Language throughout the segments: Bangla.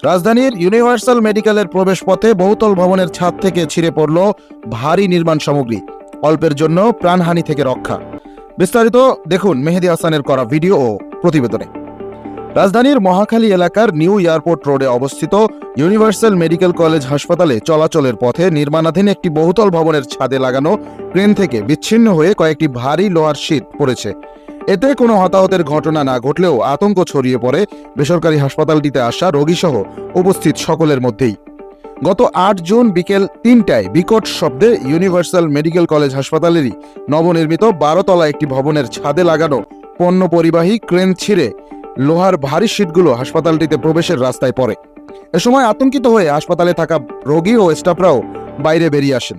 রাজধানীর ইউনিভার্সাল মেডিকেলের প্রবেশপথে বহুতল ভবনের ছাদ থেকে ছিঁড়ে পড়ল ভারী নির্মাণ সামগ্রী। অল্পের জন্য প্রাণহানি থেকে রক্ষা। বিস্তারিত দেখুন মেহেদী হাসানের করা ভিডিও ও প্রতিবেদনে। রাজধানীর মহাখালী এলাকার নিউ এয়ারপোর্ট রোডে অবস্থিত ইউনিভার্সাল মেডিকেল কলেজ হাসপাতালে চলাচলের পথে নির্মাণাধীন একটি বহুতল ভবনের ছাদে লাগানো ক্রেন থেকে বিচ্ছিন্ন হয়ে কয়েকটি ভারী লোহার শীট পড়েছে। এতে কোনো হতাহতের ঘটনা না ঘটলেও আতঙ্ক ছড়িয়ে পড়ে বেসরকারি হাসপাতালটিতে আসা রোগীসহ উপস্থিত সকলের মধ্যেই। গত ৮ জুন বিকেল ৩টায় বিকট শব্দে ইউনিভার্সাল মেডিকেল কলেজ হাসপাতালেরই নবনির্মিত ১২ তলা একটি ভবনের ছাদে লাগানো পণ্য পরিবাহী ক্রেন ছিঁড়ে লোহার ভারী শীটগুলো হাসপাতালটিতে প্রবেশের রাস্তায় পড়ে। এ সময় আতঙ্কিত হয়ে হাসপাতালে থাকা রোগী ও স্টাফরাও বাইরে বেরিয়ে আসেন।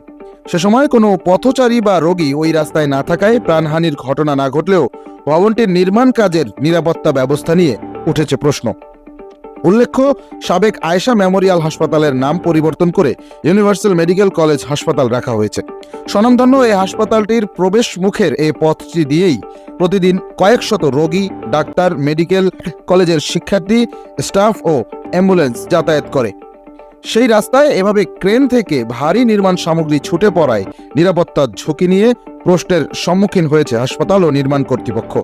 সে সময় কোনো পথচারী বা রোগী ওই রাস্তায় না থাকায় প্রাণহানির ঘটনা না ঘটলেও ভবনটির নির্মাণ কাজের নিরাপত্তা ব্যবস্থা নিয়ে উঠেছে প্রশ্ন। উল্লেখ্য, সাবেক আয়েশা মেমোরিয়াল হাসপাতালের নাম পরিবর্তন করে ইউনিভার্সাল মেডিকেল কলেজ হাসপাতাল রাখা হয়েছে। স্বনামধন্য এই হাসপাতালটির প্রবেশ মুখের এই পথটি দিয়েই প্রতিদিন কয়েক শত রোগী, ডাক্তার, মেডিকেল কলেজের শিক্ষার্থী, স্টাফ ও অ্যাম্বুলেন্স যাতায়াত করে। সেই রাস্তায় এভাবে ক্রেন থেকে ভারী নির্মাণ সামগ্রী ছুটে পড়ায় নিরাপত্তার ঝুঁকি নিয়ে প্রশ্নের সম্মুখীন হয়েছে হাসপাতাল ও নির্মাণ কর্তৃপক্ষ।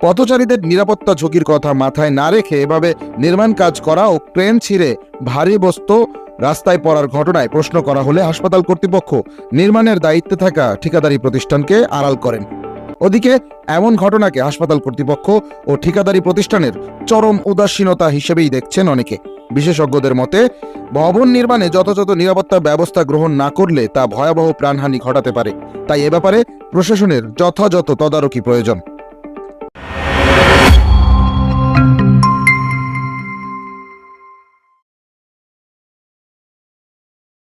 পথচারীদের নিরাপত্তা ঝুঁকির কথা মাথায় না রেখে এভাবে নির্মাণ কাজ করা ও ক্রেন ছিঁড়ে ভারী বস্তু রাস্তায় পড়ার ঘটনায় প্রশ্ন করা হলে হাসপাতাল কর্তৃপক্ষ নির্মাণের দায়িত্বে থাকা ঠিকাদারি প্রতিষ্ঠানকে আড়াল করেন। ওদিকে এমন ঘটনাকে হাসপাতাল কর্তৃপক্ষ ও ঠিকাদারি প্রতিষ্ঠানের চরম উদাসীনতা হিসেবেই দেখছেন অনেকে। বিশেষজ্ঞদের মতে, ভবন নির্মাণে যথাযথ নিরাপত্তা ব্যবস্থা গ্রহণ না করলে তা ভয়াবহ প্রাণহানি ঘটাতে পারে। তাই এ ব্যাপারে প্রশাসনের যথাযথ তদারকি প্রয়োজন।